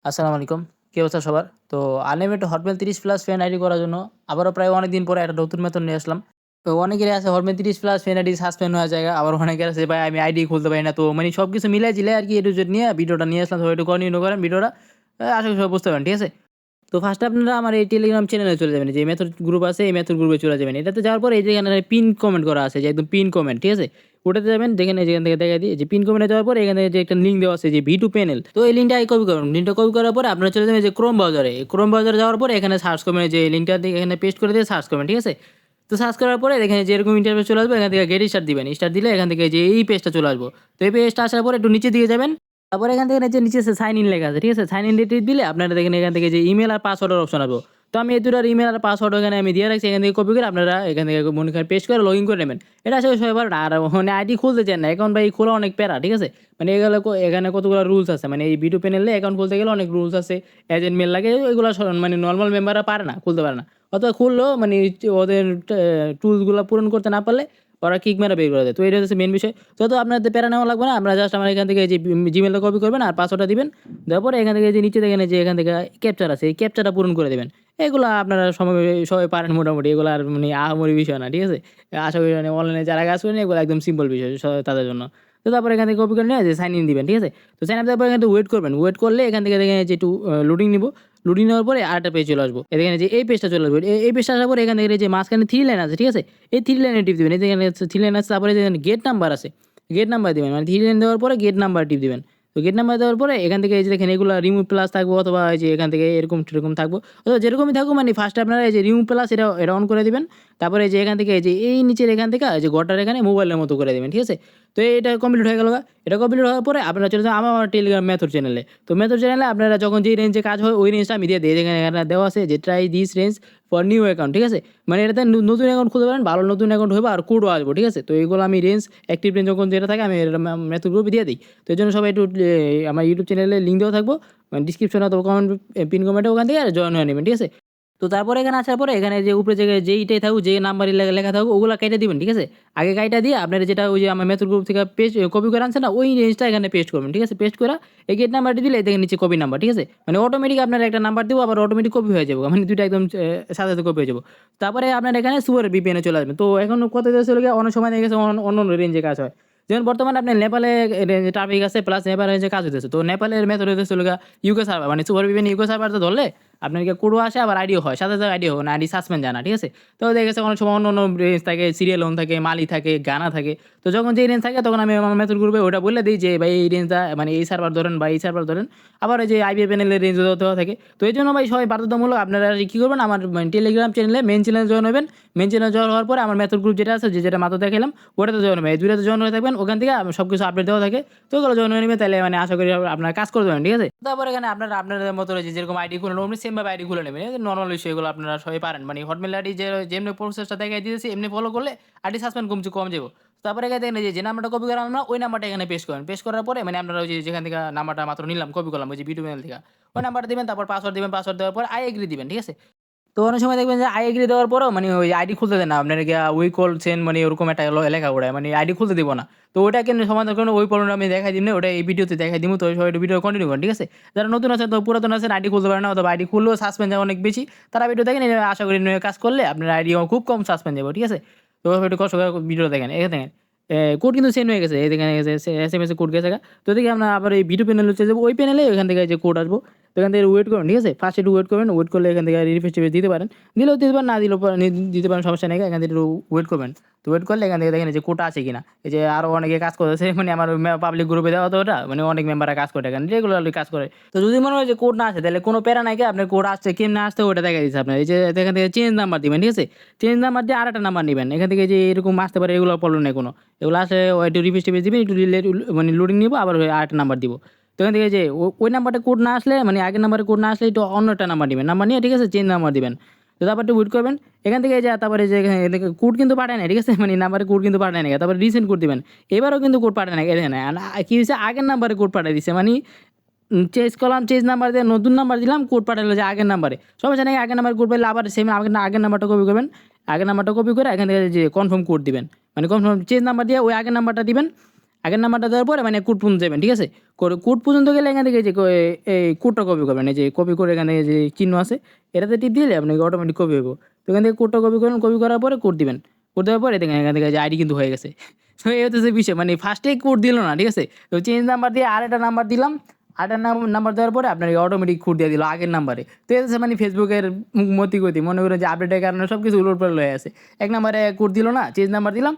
আসসালামু আলাইকুম। কি অবস্থা সবার? তো unlimited Hotmail 30 plus fan ID করার জন্য আবারও প্রায় অনেকদিন পরে একটা নতুন মেথড নিয়ে আসলাম। তো অনেকেরই আছে Hotmail 30 plus fan ID suspend হয়ে যায়। আবার অনেকের আছে ভাই আমি আইডি খুলতে পারি না। তো মানে সবকিছু মিলায়-ঝিলায় আরকি A to Z নিয়ে ভিডিওটা নিয়ে আসলাম। সবাই একটু কন্টিনিউ করেন ভিডিওটা। আশা করি সবাই বুঝতে পারেন। ঠিক আছে? তো ফার্স্ট এ আপনারা আমার এই টেলিগ্রাম চ্যানেলে চলে যাবেন। যে মেথড গ্রুপ আছে এই মেথড গ্রুপে চলে যাবেন। এটাতে যাওয়ার পরে এই যে এখানে পিন কমেন্ট করা আছে যে একদম পিন কমেন্ট, ঠিক আছে? ওটাতে যাবেন দেখেন এই যেখান থেকে দেখায় দিই যে পিন কমেন্টে যাওয়ার পরে এখানে যে একটা লিঙ্ক দেওয়া আছে যে V2 প্যানেল। তো এই লিঙ্কটা কপি করুন। লিঙ্কটা কপি করার পরে আপনারা চলে যাবেন যে ক্রোম ব্রাউজারে। ক্রোম ব্রাউজারে যাওয়ার পরে এখানে সার্চ করবেন যে লিঙ্কটা দিয়ে এখানে পেস্ট করে দিয়ে সার্চ করবেন, ঠিক আছে? তো সার্চ করার পরে এখানে যেরকম ইন্টারফেস চলে আসবে এখান থেকে গেট স্টার্ট দিবেন। স্টার্ট দিলে এখান থেকে যে এই পেজটা চলে আসবো। তো এই পেজটা আসার পরে একটু নিচের দিকে যাবেন। তারপরে এখান থেকে নিচে সাইন ইন লেখা আছে, ঠিক আছে? সাইন ইন টিপ দিলে আপনারা দেখেন এখান থেকে যে ইমেল আর পাসওয়ার্ডের অপশন আসবে। তো আমি এই দুটার ইমেল আর পাসওয়ার্ড এখানে আমি দিয়ে রাখছি। এখান থেকে কপি করে আপনারা এখান থেকে মনে করেন পেস্ট করে লগইন করে নেবেন। এটা আসলে সবাই পারেন। আর মানে আইডি খুলতে চান না, অ্যাকাউন্ট ভাই খোলা অনেক প্যারা, ঠিক আছে? মানে এগুলো এখানে কতগুলো রুলস আছে। মানে এই ভিডিও প্যানেলে অ্যাকাউন্ট খুলতে গেলে অনেক রুলস আছে। এজেন্ট মেল লাগে, ওইগুলো মানে নরমাল মেম্বাররা পারে না, খুলতে পারে না। অথবা খুললেও মানে ওদের টুলসগুলো পূরণ করতে না পারলে ওরা কিক মেরে বের করে দেয়। তো এটা হচ্ছে মেন বিষয়। তো আপনাদের প্যারা নেওয়া লাগবে না। আপনারা জাস্ট আমার এখান থেকে যে জিমেলটা কপি করবেন আর পাসওয়ার্ডটা দিবেন। দেওয়ার পরে এখান থেকে যে নিচে দেখেন যে এখান থেকে ক্যাপচার আছে, এই ক্যাপচারটা পূরণ করে দেবেন। এগুলা আপনারা সবাই পারেন মোটামুটি। এগুলো আর মানে আহামরি বিষয় না, ঠিক আছে? আশা করি মানে অনলাইনে যারা কাজ করেন এগুলো একদম সিম্পল বিষয় তাদের জন্য। তো তারপরে এখান থেকে কপি করে নিয়ে যে সাইন ইন দিবেন, ঠিক আছে? তো সাইন আপ দেওয়ার পরে এখান থেকে ওয়েট করবেন। ওয়েট করলে এখান থেকে দেখেন যে একটু লোডিং নিব। লোডিং নেওয়ার পরে আরেকটা পেজ চলে আসবো। এখানে যে এই পেজটা চলে আসবে। এই পেজটা আসার পরে এখান থেকে যে মাঝখানে 3 লাইন আছে, ঠিক আছে? এই 3 লাইনে টিপ দিবেন। এই যে এখানে 3 লাইন আছে, তারপরে যে গেট নাম্বার আছে, গেট নাম্বার দিবেন। মানে 3 লাইন দেওয়ার পরে গেট নাম্বার টিপ দিবেন। তো গেট নাম্বার দেওয়ার পরে এখান থেকে এই যে দেখেন এগুলো রিমুভ প্লাস থাকবো, অথবা এই যে এখান থেকে এরকম সেরকম থাকবো, অথবা যেরকমই থাকুক মানে ফার্স্টে আপনারা এই যে রিমুভ প্লাস এটা অন করে দিবেন। তারপরে এই যে এখান থেকে এই যে এই নিচের এখান থেকে এই যে গটার এখানে মোবাইলের মতো করে দিবেন, ঠিক আছে? তো এটা কমপ্লিট হয়ে গেল। এটা কমপ্লিট হওয়ার পরে আপনারা চলে যান আমার টেলিগ্রাম মেথড চ্যানেলে। তো মেথড চ্যানেলে আপনারা যখন যেই রেঞ্জে কাজ হয় ওই রেঞ্জটা আমি দিয়ে দিই। যেখানে এখানে দেওয়া আছে যে try this range for new account, ঠিক আছে? মানে এটাতে নতুন অ্যাকাউন্ট খুলতে পারেন, ভালো নতুন অ্যাকাউন্ট হবে আর কোডও আসবো, ঠিক আছে? তো এইগুলো আমি রেঞ্জ অ্যাক্টিভ রেঞ্জ যখন যেটা থাকে আমি মেথড গ্রুপে দিয়ে দিই। তো এই জন্য সবাই একটু আমার ইউটিউব চ্যানেলে লিঙ্ক দেওয়া থাকবো, মানে ডিসক্রিপশনে অথবা কমেন্ট পিন কমেন্টে ওখান থেকে জয়েন হয়ে নেবেন, ঠিক আছে? তো তারপরে এখানে আসার পরে এখানে যে উপরে জায়গায় যেইটাই থাকুক, যে নাম্বারই লেখা থাকুক ওগুলা কেটে দিবেন, ঠিক আছে? আগে কাইটা দিয়ে আপনারা যেটা ওই যে আমার মেথড গ্রুপ থেকে পেস্ট কপি করে আনছেন না, ওই রেঞ্জটা এখানে পেস্ট করবেন, ঠিক আছে? পেস্ট করা এই গেট নাম্বারটি দিলে দেখেন নিচে কপি নাম্বার, ঠিক আছে? মানে অটোমেটিক আপনার একটা নাম্বার দেবো, আবার অটোমেটিক কপি হয়ে যাবো, মানে দুইটা একদম সাথে সাথে কপি হয়ে যাবো। তারপরে আপনার এখানে সুপার ভিপিএনে চলে আসবেন। তো এখন কত দেশ হলে অনেক সময় দেখে গেছে অন্য রেঞ্জে কাজ হয়। যেমন বর্তমানে আপনার নেপালে ট্রাফিক আছে, প্লাস নেপালে যে কাজ হইতেছে। তো নেপালের মেথড হইতেছে ইউকে সার্ভার, মানে সুপার ভিপিএন ইউকে সার্ভারতে ধরলে আপনার কোডও আসে, আবার আইডিও হয়, সাথে সাথে আইডিও হয় না, আইডি সাসপেন্ড যায় না, ঠিক আছে? তো দেখা গেছে অনেক সময় অন্য অন্য রেঞ্জ থাকে, সিরিয়াল লোন থাকে, মালি থাকে, গানা থাকে। তো যখন যে রেঞ্জ থাকে তখন আমি আমার মেথড গ্রুপে ওটা বলে দিই যে ভাই এই রেঞ্জটা মানে এই সার্ভার ধরেন বা এই সার্ভার ধরেন। আবার এই যে আইবিএ প্যানেলের রেঞ্জ দেওয়া থাকে। তো এই জন্য ভাই সবাই বাধ্যতামূলক আপনারা কী করবেন, আমার টেলিগ্রাম চ্যানেলে মেন চ্যানেলে জয়েন হবেন। মেন চ্যানেলে জয়েন হওয়ার পরে আমার মেথড গ্রুপ যেটা আছে, যেটা মাত্র দেখালাম ওটাতে জয়েন হবে। এই দুটাতে জয়েন হয়ে থাকবেন, ওখান থেকে সব কিছু আপডেট দেওয়া থাকে। তো ওগুলো জয়েন হয়ে নেবেন, তাহলে মানে আশা করি আপনারা কাজ করতে পারেন, ঠিক আছে? তারপর এখানে আপনারা আপনাদের মতো রয়েছে যেরকম আইডি খুলে নেবেন সেমভাবে আইডি খুলে নেবেন। নর্মাল বিষয় এগুলো আপনারা সবাই পারেন। মানে হটমেল আইডি যেমনি প্রসেসটা দেখাই দিয়েছি এমনি ফলো করলে আইডি সাসপেন্ড কম যাবো। তারপরে এখানে দেখেন যে নাম্বারটা কপি করা আমরা ওই নাম্বারটা এখানে পেস্ট করেন। পেস্ট করার পরে মানে আপনারা ওই যে যেখান থেকে নাম্বারটা মাত্র নিলাম কপি করলাম ওই যে ভিডিও মেল থেকে, ওই নাম্বারটা দিবেন, তারপর পাসওয়ার্ড দিবেন। পাসওয়ার্ড দেওয়ার পর আই এগ্রি দিবেন, ঠিক আছে? তো অনেক সময় দেখবেন যে আই এগ্রি দেওয়ার পরেও মানে ওই আইডি খুলতে দেয় না। আপনার গিয়া উই কল সেন্ড মানে ওরকম একটা লেখা ওড়ায়, মানে আইডি খুলতে দিব না। তো ওইটা কেন সমাধান করবেন, ওই প্রবলেমটা আমি দেখাই দিই না, ওটা এই ভিডিওতে দেখাই দিব। তো সবাই ভিডিও কন্টিনিউ করেন, ঠিক আছে? যারা নতুন আছেন তো পুরাতন আছেন আইডি খুলতে পারেন না, অথবা আইডি খুললেও সাসপেন্ড যায় অনেক বেশি, তারা ভিডিও দেখেন। আশা করি কাজ করলে আপনার আইডি খুব কম সাসপেন্ড যাবে, ঠিক আছে? তো একটু কষ্ট করে ভিডিও দেখেন। এখানে দেখেন কোড কিন্তু সেন্ড হয়ে গেছে, এই দেখেন এসএমএস এ কোড গেছে গা। তো দেখি আমরা আবার এই ভিডিও প্যানেলে চলে যাবো, ওই প্যানেলে ওইখান থেকে যে কোড আসবো। তো এখান থেকে ওয়েট করুন, ঠিক আছে? ফার্স্ট একটু ওয়েট করবেন। ওয়েট করলে এখান থেকে রিফ্রেশ টিফ্রেশ দিতে পারেন। দিলেও দিতে পারেন, না দিলেও দিতে পারেন, সমস্যা নেই। এখান থেকে একটু ওয়েট করবেন। তো ওয়েট করলে এখান থেকে দেখেন যে কোডটা আছে কিনা। এই যে আরও অনেকে কাজ করতেছে, মানে আমার পাবলিক গ্রুপে দেওয়া তো ওটা, মানে অনেক মেম্বাররা কাজ করে, এখানে রেগুলারলি কাজ করে। তো যদি মনে হয় যে কোড না আসে তাহলে কোনো প্যারা নাই, আপনার কোড আসছে কেমনে আসতে ওটা দেখা দিচ্ছে আপনার। এই যে এখান থেকে চেঞ্জ নাম্বার দিবেন, ঠিক আছে? চেঞ্জ নাম্বার দিয়ে আরেকটা নাম্বার নেবেন। এখান থেকে যে এরকম আসতে পারে, এগুলো প্রবলেম নেই কোনো। এগুলো আসলে একটু রিফ্রেশ টিফ্রেশ দিবেন, একটু মানে লোডিং নিব, আবার আরেকটা নাম্বার দিব। তো এখান থেকে যে ওই নাম্বারটা কোড না আসলে, মানে আগের নাম্বারে কোড না আসলে একটু অন্য একটা নাম্বার দিবেন। নাম্বার নিয়ে, ঠিক আছে, চেঞ্জ নাম্বার দিবেন। তো তারপর একটু ওয়েট করবেন। এখান থেকে যে তারপরে যে কোড কিন্তু পাঠায় না, ঠিক আছে? মানে নাম্বারে কোড কিন্তু পাঠায় না, তারপরে রিসেন্ট কোড দিবেন। এবারও কিন্তু কোড পাঠায় না, দেখেন কি হয়েছে, আগের নাম্বারে কোড পাঠিয়ে দিচ্ছে। মানে চেঞ্জ করলাম, চেঞ্জ নাম্বার দিয়ে নতুন নাম্বার দিলাম, কোড পাঠালো যে আগের নাম্বারে। সমস্যা নেই, আগের নাম্বার কোড পাইলে আবার সেম আগের নাম্বারটা কপি করবেন। আগের নাম্বারটা কপি করে এখান থেকে যে কনফার্ম কোড দিবেন, মানে কনফার্ম চেঞ্জ নাম্বার দিয়ে ওই আগের নাম্বারটা দিবেন। আগের নাম্বারটা দেওয়ার পরে মানে কোড পর্যন্ত যাবেন, ঠিক আছে? কোড পর্যন্ত গেলে এখান থেকে যে এই কোডটা কপি করবেন, এই যে কপি করে এখান থেকে যে চিহ্ন আছে এটাতে টিপ দিলে আপনাকে অটোমেটিক কপি হইব। তো এখান থেকে কোডটা কপি করবেন, কপি করার পরে কোড দিবেন। কোড দেওয়ার পরে দেখেন এখান থেকে যে আইডি কিন্তু হয়ে গেছে। তো এই হচ্ছে বিষয়, মানে ফার্স্টেই কোড দিল না, ঠিক আছে? তো চেঞ্জ নাম্বার দিয়ে আরেকটা নাম্বার দিলাম, আরেকটা নাম্বার দেওয়ার পরে আপনার অটোমেটিক কোড দিয়ে দিল আগের নাম্বারে। তো এই হচ্ছে মানে ফেসবুকের মতি গতি, মনে করেন যে আপডেটের কারণে সব কিছু উলটপালট হয়ে আছে। এক নাম্বারে কোড দিল না, চেঞ্জ নাম্বার দিলাম,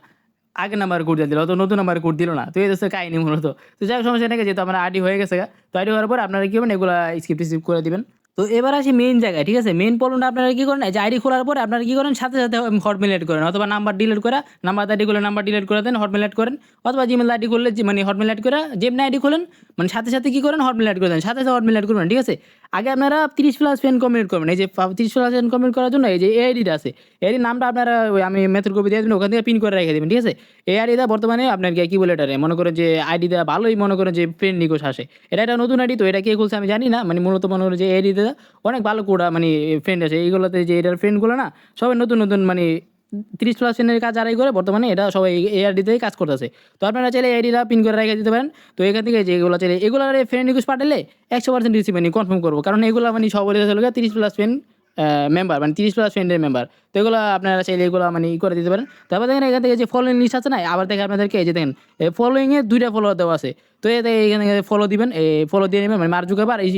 আগের নাম্বারে কোড দিয়ে দিল, অত নতুন নাম্বারে কোড দিল না। তো এই হচ্ছে কাহিনী মূলত। তো যাই হোক সমস্যা নেই, যেহেতু আমার আইডি হয়ে গেছে, তো আইডি হওয়ার পর আপনারা কী করবেন, এগুলো স্কিপ রিসিভ করে দিবেন। তো এবার আসি মেইন জায়গায়, ঠিক আছে? মেইন প্রবলেমটা আপনারা কী করেন, যে আইডি খোলার পরে আপনারা কী করেন, সাথে সাথে হটমেল অ্যাড করেন, অথবা নাম্বার ডিলিট করে, নাম্বার আইডি করলে নাম্বার ডিলিট করে দেন, হটমেল অ্যাড করেন, অথবা জিমেল আইডি করলে মানে হটমেল অ্যাড করে যেমনি আইডি খোলেন মানে সাথে সাথে কী করেন, হটমেল অ্যাড করে দেন, সাথে সাথে হটমেল অ্যাড করবেন, ঠিক আছে? আগে আপনারা 30+ ফ্রেন্ড কমপ্লিট করবেন। এই যে 30+ ফ্রেন্ড কমপ্লিট করার জন্য এই যে এআইডিটা আছে, এই নামটা আপনারা ওই আমি মেথড কপি দিয়ে দেবেন, ওখান থেকে পিন করে রেখে দেবেন, ঠিক আছে? এই আইডিটা বর্তমানে আপনার কী বলে এটারে, মনে করেন যে আইডিটা ভালোই মনে করেন যে ফ্রেন্ড রিকোয়েস্ট আসে। এটা একটা নতুন আইডি, তো এটা কে খুলছে আমি জানি না, মানে মূলত মনে করেন যে এই আইডিটা অনেক ভালো কোডা মানে ফ্রেন্ড আছে এইগুলোতে, যে এটার ফ্রেন্ডগুলো না সবাই নতুন নতুন মানে 30+ ফ্রেন্ডের কাজ যারাই করে বর্তমানে এটা সবাই এই আইডিতেই কাজ করতেছে। তো আপনারা চাইলে আইডিটা পিন করে রেখে দিতে পারেন। তো এখান থেকে যেগুলো চাইলে এগুলোর ফ্রেন্ড রিকোয়েস্ট পাঠালে 100% রিসিভ মানে কনফার্ম করবো, কারণ এগুলো মানে সবাই চলে 30+ ফ্রেন্ড মেম্বার, মানে 30+ ফ্রেন্ডের মেম্বার। তো এগুলো আপনারা চাইলে এগুলো মানে করে দিতে পারেন। তারপর দেখেন এখান থেকে যে ফলোইং লিস্ট আছে না, আবার দেখেন আপনাদেরকে এই যে দেখেন ফলোইংয়ে 2টা ফলোয়ার দেওয়া আছে। তো এতে এখানে ফলো দিবেন, ফলো দিয়ে নেবেন, মানে মার্জুকে আর এই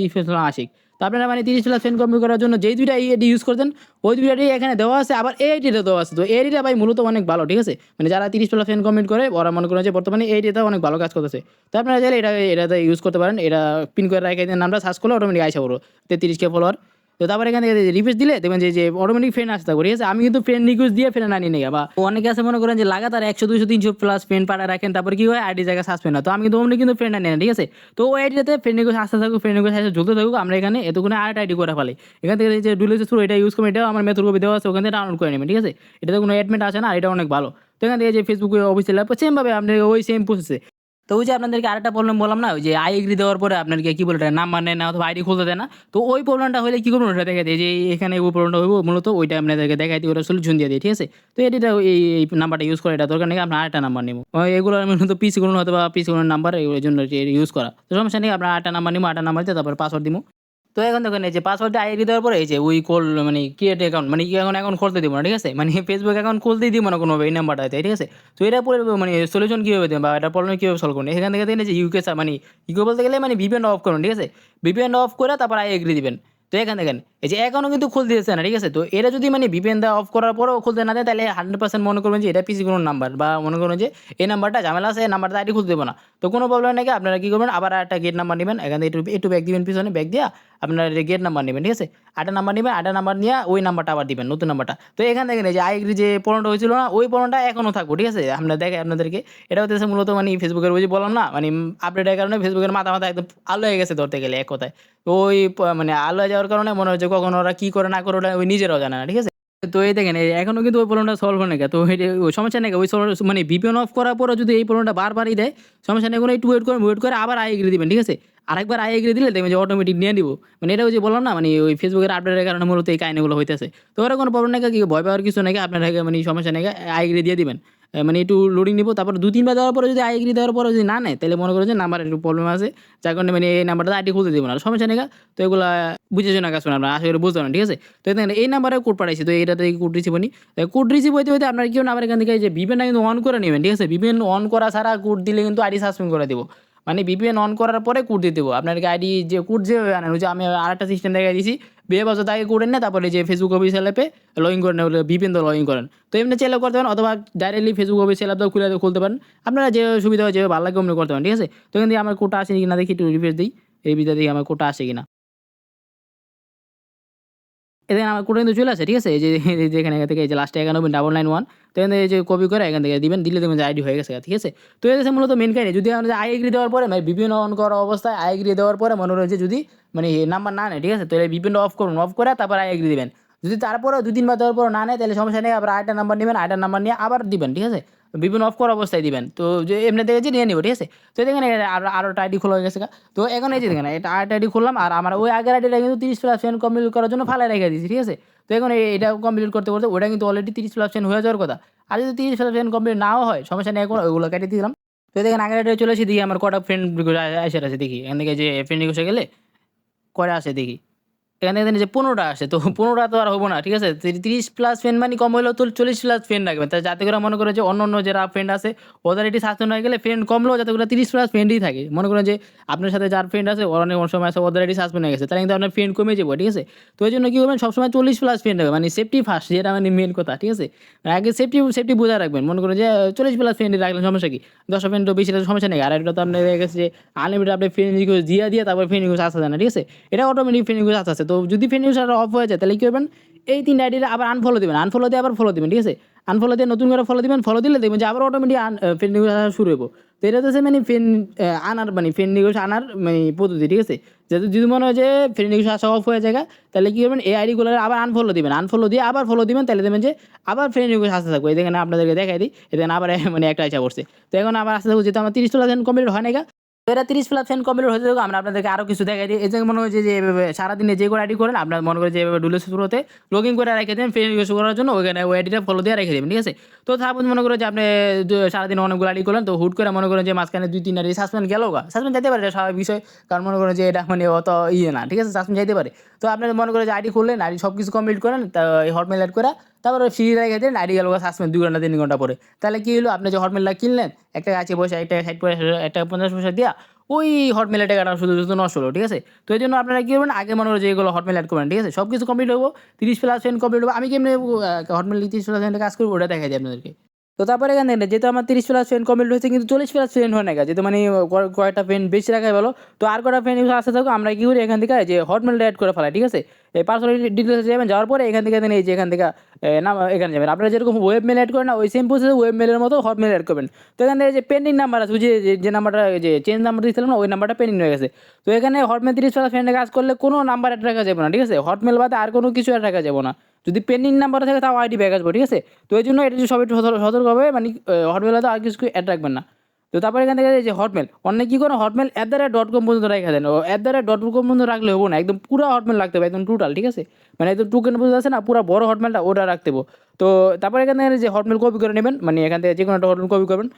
আশিক। তো আপনারা মানে 30+ ফ্রেন্ড কমপ্লিট করার জন্য যেই 2টা আইডি ইউজ করতেন ওই 2টা আইডি এখানে দেওয়া আছে, আবার এই আইডিটা দেওয়া আছে। তো এই আইডিটা ভাই মূলত অনেক ভালো, ঠিক আছে? মানে যারা 30+ ফ্রেন্ড কমপ্লিট করে ওরা মনে করেন যে বর্তমানে এই আইডিটা অনেক ভালো কাজ করতেছে। তো আপনারা চাইলে এটাতে ইউজ করতে পারেন। এটা পিন করে রেখে দিন, নামটা সার্চ করলে অটোমেটিক আইসা পড়ো 33K ফলোয়ার। তো তারপরে এখান থেকে রিফ্রেশ দিলে দেখবেন যে অটোমেটিক ফ্রেন্ড আসতে থাকবে, ঠিক আছে? আমি কিন্তু ফ্রেন্ড রিকোয়েস্ট দিয়ে ফ্রেন্ড আনি নেই। বা অনেকে আছে মনে করেন যে লাগাতার 100 200 300+ ফ্রেন্ড পাঠায় রাখেন, তারপর কি হয় আইডি জায়গা সাসপেন্ড হয়। তো আমি কিন্তু অমনি কিন্তু ফ্রেন্ড আনি না, ঠিক আছে? তো ওই আইডিতে ফ্রেন্ড রিকোয়েস্ট আসতে থাকুক, ফ্রেন্ড রিকোয়েস্ট আসতে ঝুলতে থাকুক, আমরা এখানে এতক্ষণে আরেকটা আইডি করে ফেলি। এখান থেকে যে ডুলেছে থ্রু এটা ইউজ করবেন, এটাও আমার মেথড কপি দেওয়া আছে, ওখান থেকে ডাউনলোড করে নেবেন, ঠিক আছে? এটাতে কোনো অ্যাডমিট আসে না, এটা অনেক ভালো। তো এখান থেকে যে ফেসবুকে অফিসিয়াল অ্যাপ সেমভাবে আপনি ওই সেম প্রসেসে। তো ওই যে আপনাদেরকে আরেকটা প্রবলেম বললাম না, ওই যে আই এগ্রি দেওয়ার পরে আপনাকে কী বলে নাম্বার নেয় না, অথবা আইডি খুলতে দেয় না। তো ওই প্রবলেমটা হলে কী করবেন, ওটা দেখে দিই যে এখানে ওই প্রবলেমটা হইব মূলত, ওইটা আপনাদেরকে দেখাই দিই, ওটা সলিউশন দিয়ে দিই, ঠিক আছে? তো এটা এই নাম্বারটা ইউজ করে, এটা দরকার নেই, আপনার আরেকটা নাম্বার নেব। এগুলো আমি মূলত পিসিগুলো হয়তো বা পিসিগুলোর নাম্বার এই জন্য ইউজ করা। তো সমস্যা নেই, আপনার আরেকটা নাম্বার নিবো, আরেকটা নাম্বার দিয়ে তারপর পাসওয়ার্ড দিব। তো এখন দেখেন এই যে পাসওয়ার্ডটা আইডি দেওয়ার পরে এই যে ওই কল মানে ক্রিয়েট অ্যাকাউন্ট মানে এখন অ্যাকাউন্ট খুলতে দিব না, ঠিক আছে? মানে ফেসবুক অ্যাকাউন্ট খুলতেই দিব না কোনোভাবে এই নাম্বারটাতে, ঠিক আছে? তো এটা পরে মানে সলিউশন কীভাবে দেবেন বা এটা প্রবলেম কীভাবে সলভ করবেন, এখান থেকে দেখেন যে ইউকে মানে ইউকে বলতে গেলে মানে ভিপিএন অফ করুন, ঠিক আছে? ভিপিএন অফ করে তারপর আই এগ্রি দিবেন। তো এখানে দেখেন এই যে অ্যাকাউন্টও কিন্তু খুলতে দিচ্ছে না, ঠিক আছে? তো এটা যদি মানে ভিপিএন দেওয়া অফ করার পরেও খুলতে না দেয়, তাহলে 100% মনে করবেন যে এটা পিসি কোনো নাম্বার, বা মনে করুন যে এই নাম্বারটা ঝামেলা আছে, এই নাম্বারটা আইডি খুলতে দেবো না। তো কোনো প্রবলেম নেই, আপনারা কী করবেন, আবার একটা গেট নাম্বার নেবেন, এখান থেকে একটু ব্যাক দিবেন, পিছনে ব্যাক দিয়া আপনার গেট নাম্বার নেবেন, ঠিক আছে? আটা নাম্বার নেবেন, আটা নাম্বার নিয়ে ওই নাম্বারটা আবার দিবেন, নতুন নাম্বারটা। তো এখান থেকে যে আই এগ্রি যে প্রবলেমটা হয়েছিল না, ওই প্রবলেমটা এখনও থাকবো, ঠিক আছে? আমরা দেখে আপনাদেরকে এটা হচ্ছে মূলত মানে ফেসবুকের ওই যে বললাম না, মানে আপডেটের কারণে ফেসবুকের মাথা একদম আলো হয়ে গেছে ধরতে গেলে এক কথায়। তো ওই মানে আলো হয়ে যাওয়ার কারণে মনে হচ্ছে কখন ওরা কী করে না করে ওটা ওই নিজেরাও জানে না, ঠিক আছে? তো এই দেখেন এখনও কিন্তু ওই প্রবলেমটা সলভ হয় না। তো ওই সমস্যা নেই, ওই মানে ভিপিএন অফ করার পরও যদি এই প্রবলেমটা বারবারই দেয়, সমস্যা নেই, কোনো একটু ওয়েট করে আবার আই এগ্রি দিবেন, ঠিক আছে? আরেকবার আই এগ্রি দিলে দেখবেন যে অটোমেটিক নিয়ে নিব। মানে এটা ওই যে বললাম না, মানে ওই ফেসবুকের আপডেটের কারণে মূলত এই কাহিনীগুলো হইতেছে। তো ওরা কোনো প্রবলেম নেই, কি ভয় পাওয়ার কিছু নেই, আপনারা মানে সমস্যা নেই, আই এগ্রি দিয়ে দিবেন। মানে একটু লোডিং নিব, তারপর 2-3 বার দেওয়ার পরে যদি আই এগ্রি দেওয়ার পরে যদি না নেয়, তাহলে মনে করেন যে নাম্বারের একটু প্রবলেম আছে, যার কারণে মানে এই নাম্বারটা আইডি খুলতে দেবো না, সমস্যা নেই। তো এগুলো বুঝে শোনা কাজ আপনারা আশা করি বুঝতে পারেন, ঠিক আছে? তো দেখেন এই নাম্বারে কোড পাঠাইছি, তো এটাতে কোড রিসিভ হয়নি। কোড রিসিভ হইতে হইতে আপনার কেউ নাম্বার এখান থেকে যে ভিপিএনটা কিন্তু অন করে নেবেন, ঠিক আছে? ভিপিএন অন করা ছাড়া কোড দিলে কিন্তু আইডি সাসপেন্ড করে দেবো। মানে ভিপিএন অন করার পরে কোড দিয়ে দেবো আপনাকে, আইডি যে কোড যে আনেন, ওই যে আমি আরেকটা সিস্টেম দেখাই দিয়েছি, বিয়ে বছর তাকে কোডেন না, তারপরে যে ফেসবুক অফিসিয়াল অ্যাপে লগ ইন করেন, ভিপিএন তো লগ ইন করেন। তো এমনি চাইলেও করতে পারেন, অথবা ডাইরেক্টলি ফেসবুক অফিসিয়াল অ্যাপটাও খুলতে পারেন, আপনারা যে সুবিধা হয় যেভাবে ভালো লাগে অমনি করতে পারেন, ঠিক আছে? তো এখান থেকে আমার কোডটা আসে কিনা দেখি, একটু রিফ্রেশ দিই, এই ভিতরে দেখি আমার কোডটা আসে কিনা। এখানে আমার কোডটা কিন্তু চলে আসে, ঠিক আছে? এই যে এখানে থেকে এই যে লাস্টে 99991, তো এখান থেকে এই যে কপি করে এখান থেকে দিবেন, দিলে দেখবেন যে আইডি হয়ে গেছে, ঠিক আছে? তো এই হচ্ছে মূলত মেইন কাহিনী। যদি আমাদের আই এগ্রি দেওয়ার পরে মানে ভিপিএন অন করা অবস্থায় আই এগ্রি দেওয়ার পরে মনে হয় যে যদি মানে নাম্বার না নেয়, ঠিক আছে? তাহলে ভিপিএনটা অফ করুন, অফ করে তারপর আই এগ্রি দিবেন। যদি তারপরেও 2-3 বার দেওয়ার পর না নেয়, তাহলে সমস্যা নেই, আবার আরেকটা নাম্বার নিবেন, আরেকটা নাম্বার নিয়ে আবার দিবেন, ঠিক আছে? ভিপিএন অফ করা অবস্থায় দিবেন। তো যে এমনি দেখে যে নিয়ে নিব, ঠিক আছে? তো দেখেন আরো একটা আইডি খোলা হয়ে গেছে। তো এখন এই যে দেখেন এটা আরেকটা আইডি খুললাম, আর আমার ওই আগের আইডিটা কিন্তু 30% কমপ্লিট করার জন্য ফালায় রেখে দিয়েছি, ঠিক আছে? তো এখন এটা কমপ্লিট করতে ওটা কিন্তু অলরেডি 30% হয়ে যাওয়ার কথা। আর যদি 30% কমপ্লিট নাও হয়, সমস্যা নেই, এখন ওইগুলো কেটে দিলাম। তো দেখেন আগের রাইডে চলে এসে দেখি আমার কটা ফ্রেন্ড এসে আছে দেখি। এখান থেকে যে ফ্রেন্ড রিকোয়েস্টে গেলে কয়টা আসে দেখি। এখানে দেখেন যে 15টা আসে। তো 15টা তো আর হবো না। ঠিক আছে? 30 প্লাস ফ্রেন্ড মানে কম হইলেও তো 40 প্লাস ফ্রেন্ড রাখবেন। তা যাতে করে মনে করেন যে অন্যান্য যারা ফ্রেন্ড আছে ওদের এটি সাসপেন্ড হয়ে গেলে ফ্রেন্ড কমলেও যাতে করে 30 প্লাস ফ্রেন্ডই থাকে। মনে করেন যে আপনার সাথে যার ফ্রেন্ড আছে ওর অনেক সময় আছে ওদের এটি সাসপেন্ড হয়ে গেছে। তাহলে কিন্তু আপনার ফ্রেন্ড কমে যাবে। ঠিক আছে? তো এইজন্য কি করবেন সবসময় 40 প্লাস ফ্রেন্ড রাখবেন। মানে সেফটি ফার্স্ট যেটা মানে মেইন কথা। ঠিক আছে? আগে সেফটি বুঝায় রাখবেন। মনে করেন যে 40 প্লাস ফ্রেন্ড রাখলেন সমস্যা কি? 10 ফ্রেন্ড তো বেশি রাখলে সমস্যা নেই। আর এটা তো আপনার দেখা গেছে যে আনলিমিটেড আপনি ফ্রেন্ড রিকোয়েস্ট দিয়ে তারপর ফ্রেন্ড রিকোয়েস্ট আসা যায় না। ঠিক আছে? এটা অটোমেটিক ফ্রেন্ড রিকোয়েস্ট আসতেছে। তো যদি ফ্রেন্ড রিকোয়েস্ট অফ হয়ে যায় তাহলে কি করবেন এই 3 আইডিটা আবার আনফলো দিবেন। আনফলো দিয়ে আবার ফলো দিবেন। ঠিক আছে? আনফলো দিয়ে নতুন করে ফলো দিবেন। ফলো দিলে দেখবেন যে আবার অটোমেটিক ফ্রেন্ড রিকোয়েস্ট আসা শুরু হইব। তো এটা হচ্ছে মানে ফ্রেন্ড রিকোয়েস্ট আনার মানে পদ্ধতি। ঠিক আছে? যেহেতু যদি মনে হয় যে ফ্রেন্ড রিকোয়েস্ট আসা অফ হয়ে যায় তাহলে কি করবেন এই আইডিগুলো আবার আনফলো দিবেন। আনফলো দিয়ে আবার ফলো দিবেন তাহলে দেখবেন যে আবার ফ্রেন্ড রিকোয়েস্ট আসতে থাকবে। এই দেখেন আপনাদেরকে দেখাই দিই। এই দেখেন আবার মানে একটা আইসা পড়ছে। তো এখন আবার আসতে থাকবে যেহেতু আমার 30 কমপ্লিট হয় নাই তো এটা 30 প্লাস ফ্যান কমপ্লিট হয়ে যাবে। আমরা আপনাদেরকে আরও কিছু দেখাই দিই। এই যে মনে হয় যে এভাবে সারাদিনে যে করে আইডি করেন আপনার মনে করে যে এভাবে ডুলে শুরুতে লগ ইন করে রেখে দেন ফ্রেন্ড রিকোয়েস্ট করার জন্য ওইখানে ওই আইডিটা ফলো দিয়ে রেখে দেবেন। ঠিক আছে? তো তারপর মনে করে যে আপনি সারাদিন অনেকগুলো আইডি করলেন তো হুট করে মনে করেন যে মাঝখানে 2-3 আইডি সাসপেন্ড গেল সাসপেন্ড যেতে পারে এটা স্বাভাবিক বিষয়। কারণ মনে করেন যে এটা মানে অত ইয়ে না। ঠিক আছে? সাসপেন্ড যেতে পারে। তো আপনার মনে করেন যে আইডি খুললেন আইডি সব কিছু কমপ্লিট করেন এই হটমেল অ্যাড করে তারপরে ফ্রি রেখে দেন আইডি গেল সাসপেন্ড 2 ঘন্টা 3 ঘন্টা পরে। তাহলে কি হলো আপনি যে হটমেলটা কিনলেন একটা আছে পয়সা একটা 50 পয়সা দিয়া ওই হটমেলের টাকাটা শুধু নষ্ট হলো। ঠিক আছে? তো এই জন্য আপনারা কী করবেন আগে মনে করে যে এগুলো হটমেল অ্যাড করবেন। ঠিক আছে? সব কিছু কমপ্লিট হবো 30 প্লাস ফ্রেন্ড কমপ্লিট হবো। আমি কেমনি হটমেল 30 প্লাস ফ্রেন্ডে কাজ করবো ওটা দেখাই দিই আপনাদেরকে। তো তারপরে এখান থেকে যেহেতু আমার 30 প্লাস ফ্রেন্ড কমপ্লিট হয়েছে কিন্তু 40 প্লাস ফ্রেন্ড হয় না যেহেতু মানে কয়েকটা ফ্রেন্ড বেশি রাখাই ভালো। তো আর কটা ফ্রেন্ড আসতে থাকো আমরা কী করি এখান থেকে যে হটমেলটা অ্যাড করে ফেলাই। ঠিক আছে? এই পার্সোনাল ডিটেলস যাবেন যাওয়ার পরে এখান থেকে এই যে এখান থেকে নাম এখানে যাবেন আপনারা যেরকম ওয়েব মেল অ্যাড করেন না ওই সেম প্রসেসে ওয়েব মেলের মতো হটমেল অ্যাড করবেন। তো এখান থেকে যে পেন্ডিং নাম্বার আছে যে নাম্বারটা যে চেঞ্জ নাম্বার দিয়েছিলাম না ওই নাম্বারটা পেন্ডিং হয়ে গেছে। তো এখানে হটমেল 30 প্লাস ফ্রেন্ডে কাজ করলে কোনো নাম্বার অ্যাড রাখা যাবে না। ঠিক আছে? হটমেল বাদে আর কোনো কিছু অ্যাড রাখা যাবে না। যদি পেন্ডিং নাম্বার থাকে তাও আইডি ব্যাক আসবে। ঠিক আছে? তো এই জন্য এটা সবাই একটু সতর্ক হবে মানে হটমেলে তো আর কিছু অ্যাড রাখবেন না। তো তারপরে এখান থেকে যে হটমেল অনেক কী করেন হটমেল @.com পর্যন্ত রেখে দেন। ও @.com পর্যন্ত রাখলে হবো না একদম পুরো হটমেল রাখতে হবে একদম টোটাল। ঠিক আছে? মানে একদম টোকেন পর্যন্ত আছে না পুরো বড় হটমেলটা ওটা রাখতে হবে। তো তারপরে এখান থেকে যে হটমেল কপি করে নেবেন মানে এখান থেকে যে কোনো একটা হটমেল কপি করবেন।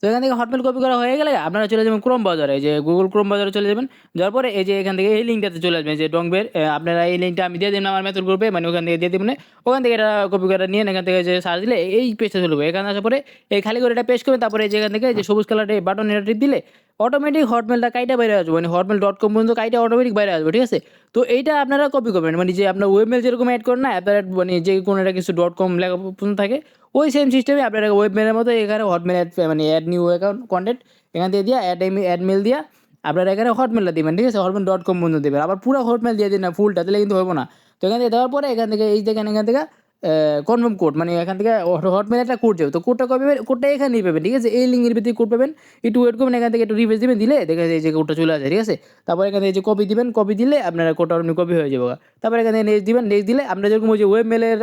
তো এখান থেকে হটমেল কপি করা হয়ে গেলে আপনারা চলে যাবেন ক্রোম ব্রাউজারে যে গুগল ক্রোম ব্রাউজারে চলে যাবেন। যাওয়ার পরে এই যে এখান থেকে এই লিঙ্কটাতে চলে আসবেন যে ডংবের আপনারা এই লিঙ্কটা আমি দিয়ে দিবেন আমার মেথড গ্রুপে মানে ওখান থেকে দিয়ে দিবেন ওখান থেকে এটা কপি করে নিয়ে এখান থেকে যে সার্চ দিলে এই পেজটা চলবে। এখানে আসার পরে এই খালি করে এটা পেস্ট করবেন তারপরে যেখান থেকে যে সবুজ কালারের বাটন এটা টিপ দিলে অটোমেটিক হটমেলটা কাইটা বাইরে আসবে মানে hotmail.com পর্যন্ত কাইটা অটোমেটিক বাইরে আসবে। ঠিক আছে? তো এইটা আপনারা কপি করবেন মানে যে আপনার ওয়েবমেল যেরকম অ্যাড করেন না মানে যে কোনো একটা কিছু .com লেখা পর্যন্ত থাকে ওই সেম সিস্টেমে আপনারা ওয়েবমেলের মতো এখানে হটমেল মানে অ্যাড নিউ অ্যাকাউন্ট কন্টেন্ট এখান থেকে দিয়া অ্যাড মেল দিয়া আপনারা এখানে হটমেলটা দিবেন। ঠিক আছে? hotmail.com পর্যন্ত দেবেন আবার পুরো হটমেল দিয়ে দিন না ফুলটা তাহলে কিন্তু হবে না। তো এখান থেকে দেওয়ার পরে এখান থেকে এই দেখেন এখান থেকে কনফার্ম কোড মানে এখান থেকে হটমেল একটা কোড যাবে। তো কোডটা কবে পাবেন কোডটা এখানেই পাবেন। ঠিক আছে? এই লিঙ্কের ভিতরে কোড পাবেন একটু ওয়েট করবেন এখান থেকে একটু রিফ্রেশ দিবেন দিলে দেখা যায় যে কোডটা চলে আসে। ঠিক আছে? তারপর এখান থেকে যে কপি দিবেন কপি দিলে আপনারা কোডটা আপনি কপি হয়ে যাবে। তারপরে এখান থেকে নেক্সট দিবেন নেক্সট দিলে আপনারা যেরকম ওই যে ওয়েব মেলের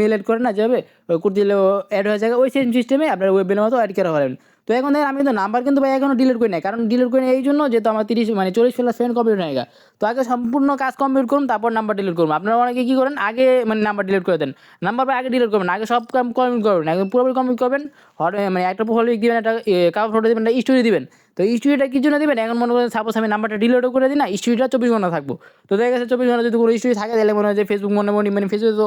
মেল অ্যাড করেন না যাবে ওই কোড দিলে অ্যাড হয়ে যায় ওই সেম সিস্টেমে আপনার ওয়েব মেলের মতো অ্যাড করা হবেন। তো এখন দেখেন আমি কিন্তু নাম্বার কিন্তু ভাই এখনও ডিলিট করি নাই কারণ ডিলিট করি এই জন্য যেহেতু আমার 30 মানে 40 প্লাস ফ্রেন্ড কমপ্লিট হয়ে গেছে। তো আগে সম্পূর্ণ কাজ কমপ্লিট করুন তারপর নাম্বার ডিলিট করুন। আপনারা অনেকে কী করেন আগে মানে নাম্বার ডিলিট করে দেন নাম্বার আগে ডিলিট করবেন আগে সব কাম কমপ্লিট করবেন একদম পুরোপুরি কমপ্লিট করবেন। মানে একটা প্রোফাইল পিক দিবেন একটা কাভার ফটো দিবেন একটা স্টোরি দিবেন। তো স্টোরিটা কী জন্য দিবেন এখন মনে করেন সাপোজ আমি নাম্বারটা ডিলিটও করে দিই না স্টোরিটা 24 ঘন্টা থাকবো। তো দেখা গেছে 24 ঘন্টা যদি কোনো স্টোরি থাকে তাহলে মনে হয় যে ফেসবুক মানে ফেসবুকে তো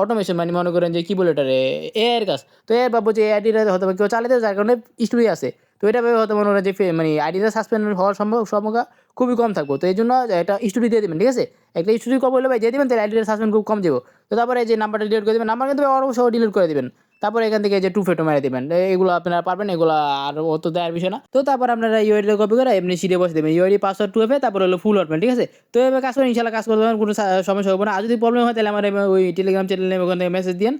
অটোমেশন মানে মনে করেন যে কী বলে এটারে এআইয়ের কাজ। তো এআই ভাববো যে আইডিটা হয়তো কেউ চালাতে যার কারণে স্টোরি আছে। তো এটা ভেবে হয়তো মনে হয় যে মানে আইডিটা সাসপেন্ড হওয়ার সম্ভাবনা খুবই কম থাকবো। তো এই জন্য একটা স্টোরি দিয়ে দেবেন। ঠিক আছে? একটা স্টোরি কম হলে ভাই দিয়ে দেবেন তাহলে আইডিটা সাসপেন্ড খুব কম যাবো। তো তারপরে যে নাম্বারটা ডিলিট করে দেবেন নাম্বার কিন্তু অবশ্যই ডিলিট করে দেবেন। তারপরে এখান থেকে যে 2 ফেটো মেরে দেবেন এগুলো আপনারা পারবেন এগুলো আর অত দেওয়ার বিষয় না। তো তারপর আপনারা ইউআইডি কপি করে এমনি সিটে বসে দেবেন ইউআইডি পাসওয়ার্ড 2FA তারপর হলো ফুল হটমেল। ঠিক আছে? তো এভাবে কাজ করে ইনশাআল্লাহ কাজ করতে পারবেন কোনো সমস্যা হবে না। আর যদি প্রবলেম হয় তাহলে আমার ওই টেলিগ্রাম চ্যানেলে ওখান থেকে মেসেজ দিন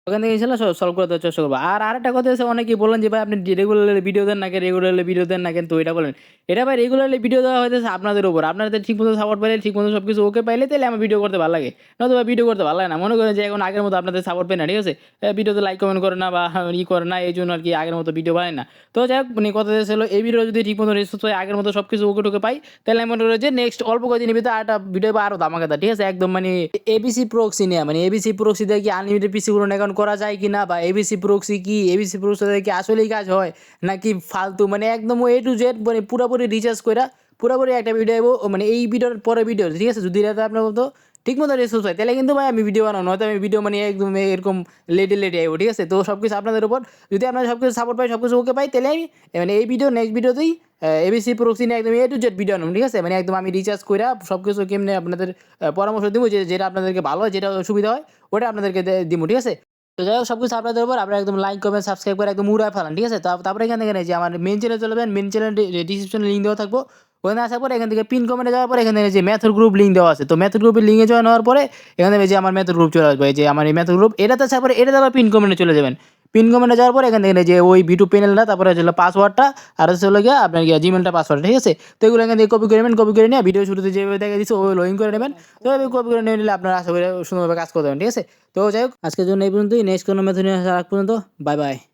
ওখান থেকে ইনশাআল্লাহ সলভ করে দেওয়ার চেষ্টা করবো। আর আরেকটা কথা হচ্ছে অনেকেই বলেন যে ভাই আপনি রেগুলারলি ভিডিও দেন না কেন রেগুলারলি ভিডিও দেন না কেন তো এটা বলেন এটা ভাই রেগুলারলি ভিডিও দেওয়া হইতেছে আপনাদের উপর আপনাদের ঠিকমতো সাপোর্ট পাইলে ঠিকমতো সব কিছু ওকে পাইলে তাহলে আমার ভিডিও করতে ভালো লাগে নয়তো ভাই ভিডিও করতে ভালো লাগে না। মনে করেন যে এখন আগের মতো আপনাদের সাপোর্ট পাই না। ঠিক আছে? ভিডিওতে লাইক কমেন্ট করে না বা করে না এই জন্য আর কি আগের মতো ভিডিও বানায় না। তো যাই হোক মানে কথা ছিল এই ভিডিও যদি ঠিকমতো রেসপন্স হয় আগের মতো সব কিছু ওকে টোকে পাই তাহলে আমি মনে করি যে নেক্সট অল্প কদিনের ভিতরে আর একটা ভিডিও বা আরও ধামাকাদার। ঠিক আছে? একদম মানে এবিসি প্রক্সি নিয়ে মানে এবিসি প্রক্সি দিয়ে কি আনলিমিটেড পিসি কোনো অ্যাকাউন্ট করা যায় কি না, বা এবিসি প্রক্সি কি, এবিসি প্রক্সি কি আসলেই কাজ হয় নাকি ফালতু, মানে একদম A to Z মানে পুরোপুরি রিসার্চ কইরা পুরোপুরি একটা ভিডিও আইবো, মানে এই ভিডিওর পরে ভিডিও, ঠিক আছে? যদি এটা আপনার মতো ঠিকমতো রেসপন্স হয় তাহলে কিন্তু ভাই আমি ভিডিও বানাবো, নয়তো আমি ভিডিও মানে একদম এরকম লেটে আইবো, ঠিক আছে? তো সব কিছু আপনাদের উপর, যদি আপনারা সব কিছু সাপোর্ট পাই, সব কিছু ওকে পাই, তাহলে আমি মানে এই ভিডিও নেক্সট ভিডিওতেই এবিসি প্রক্সি নিয়ে একদম A to Z ভিডিও আনবো, ঠিক আছে? মানে একদম আমি রিচার্জ কইরা সব কিছু কেমনে আপনাদের পরামর্শ দিব, যেটা আপনাদেরকে ভালো হয়, যেটা সুবিধা হয় ওটা আপনাদেরকে দিব, ঠিক আছে? তো যাই হোক সবকিছু আপনাদের উপর, আপনারা একদম লাইক কমেন্ট সাবস্ক্রাইব করে একদম উড়ায় ফেলান, ঠিক আছে? তারপরে এখান থেকে যে আমার মেন চ্যানেল চলে যাবেন, মেন চ্যানেল ডিসক্রিপশনে লিঙ্ক দেওয়া থাকবো, ওখানে আসার পরে এখান থেকে পিন কমেন্টে যাওয়ার পরে এখানে যে মেথড গ্রুপ লিঙ্ক দেওয়া আছে, তো মেথড গ্রুপের লিঙ্কে জয়েন হওয়ার পরে এখান থেকে যে আমার মেথড গ্রুপ চলে আসবে, যে আমার এই মেথড গ্রুপ এটাতে আসার পরে এটাতে আবার পিন কমেন্টে চলে যাবেন। পিন কমেন্টে যাওয়ার পরে এখান থেকে যে ওই ভিটু প্যানেলটা, তারপরে হচ্ছে পাসওয়ার্ডটা, আর হচ্ছে হলো গিয়ে আপনার জিমেলটা পাসওয়ার্ড, ঠিক আছে? তো এগুলো এখান থেকে কপি করে নেবেন, কপি করে নিয়ে ভিডিও শুরুতে যেভাবে দেখা দিচ্ছে ওই লগইন করে নেবেন। তো এভাবে কপি করে নিয়ে নিলে আপনারা আশা করি সুন্দরভাবে কাজ করতে পারবেন, ঠিক আছে? তো যাই হোক আজকের জন্য এই পর্যন্তই, নেক্সট কোনো মেথড নিয়ে আসার আগ পর্যন্ত বাই বাই।